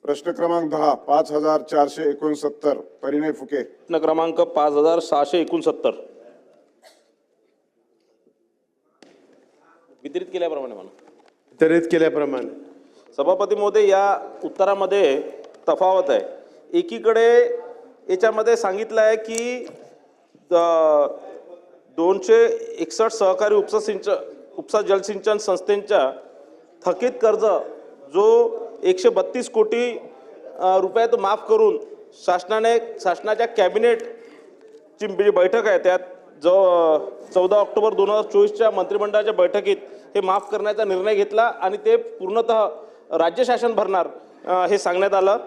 प्रश्न क्रमांक 10 5469 परिणय फुके. प्रश्न क्रमांक 5669 वितरित केल्याप्रमाणे वितरित केल्याप्रमाणे सभापती महोदय, या उत्तरामध्ये तफावत आहे. एकीकडे याच्यामध्ये सांगितलं आहे की 261 सहकारी उपसा जलसिंचन संस्थेच्या थकीत कर्ज जो 132 कोटी रुपये तो माफ करून शासनाच्या कॅबिनेटची जी बैठक आहे त्यात जो 14 ऑक्टोबर 2024च्या मंत्रिमंडळाच्या बैठकीत हे माफ करण्याचा निर्णय घेतला आणि ते पूर्णतः राज्य शासन भरणार हे सांगण्यात आलं.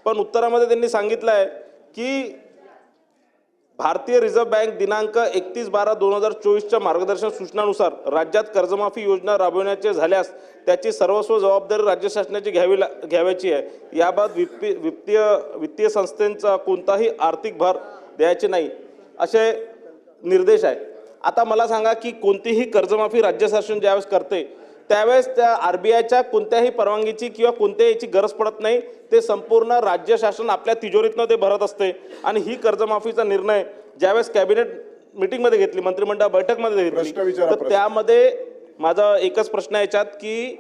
पण उत्तरामध्ये त्यांनी सांगितलं आहे की भारतीय रिझर्व्ह बँक दिनांक 31/12/2024च्या मार्गदर्शक सूचनानुसार राज्यात कर्जमाफी योजना राबविण्याचे झाल्यास त्याची सर्वस्व जबाबदारी राज्य शासनाची घ्यावयाची आहे. याबाबत वित्तीय संस्थेचा कोणताही आर्थिक भार द्यायचे नाही असे निर्देश आहे. आता मला सांगा की कोणतीही कर्जमाफी राज्य शासन ज्यावेळेस करते त्यावेळेस त्या RBIच्या कोणत्याही परवानगीची किंवा कोणत्याही गरज पडत नाही. ते संपूर्ण राज्य शासन आपल्या तिजोरीतनं ते भरत असते आणि ही कर्जमाफीचा निर्णय ज्यावेळेस कॅबिनेट मीटिंगमध्ये घेतली, मंत्रिमंडळ बैठकमध्ये घेतली, तर त्यामध्ये माझा एकच प्रश्न आहे याच्यात की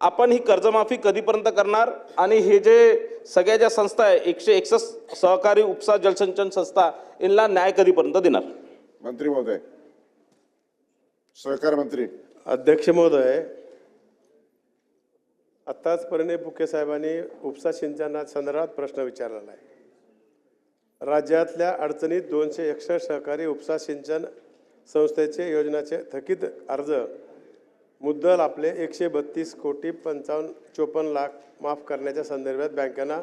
आपण ही कर्जमाफी कधीपर्यंत करणार आणि हे जे सगळ्या ज्या संस्था आहे 161 सहकारी उपसा जलसिंचन संस्था यांना न्याय कधीपर्यंत देणार? मंत्री महोदय. सहकार मंत्री. अध्यक्ष महोदय, आत्ताच परिणय फुके साहेबांनी उपसा सिंचना संदर्भात प्रश्न विचारलेला आहे. राज्यातल्या अडचणीत 261 सहकारी उपसा सिंचन संस्थेचे योजनाचे थकीत अर्ज मुद्दल आपले 132 कोटी 54 लाख माफ करण्याच्या संदर्भात बँकांना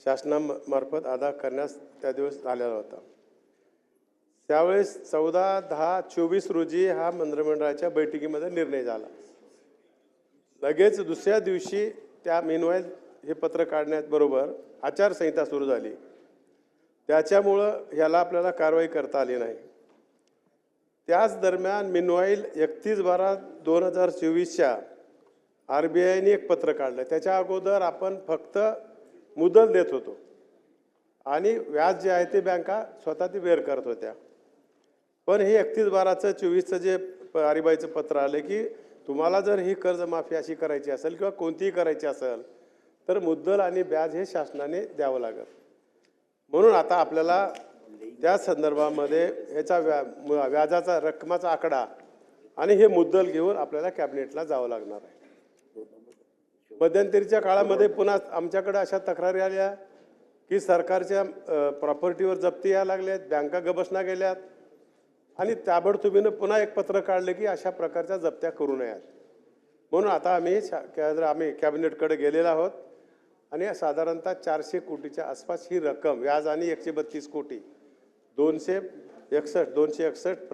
शासनामार्फत अदा करण्यास त्या दिवस आलेला होता. त्यावेळेस 14/10/24 रोजी हा मंत्रिमंडळाच्या बैठकीमध्ये निर्णय झाला. लगेच दुसऱ्या दिवशी त्या मीनवाईल हे पत्र काढण्याबरोबर आचारसंहिता सुरू झाली. त्याच्यामुळं ह्याला आपल्याला कारवाई करता आली नाही. त्याच दरम्यान मीनवाईल 31/12/2024च्या RBIने एक पत्र काढलं. त्याच्या अगोदर आपण फक्त मुदल देत होतो आणि व्याज जे आहे ते बँका स्वतः ती बेअर करत होत्या. पण हे 31/12/24चं जे RBIचं पत्र आलं की तुम्हाला जर ही कर्जमाफी अशी करायची असेल किंवा कोणतीही करायची असेल तर मुद्दल आणि व्याज हे शासनाने द्यावं लागेल. म्हणून आता आपल्याला त्या संदर्भामध्ये ह्याचा व्याजाचा रकमाचा आकडा आणि हे मुद्दल घेऊन आपल्याला कॅबिनेटला जावं लागणार आहे. मध्यंतरीच्या काळामध्ये पुन्हा आमच्याकडे अशा तक्रारी आल्या की सरकारच्या प्रॉपर्टीवर जप्ती यायला लागल्यात, बँका गबसना गेल्यात आणि ताबडतोबीनं पुन्हा एक पत्र काढले की अशा प्रकारच्या जप्त्या करू नयेत. म्हणून आता आम्ही कॅबिनेटकडे गेलेलो आहोत आणि साधारणतः 400 कोटीच्या आसपास ही रक्कम व्याज आणि 132 कोटी 261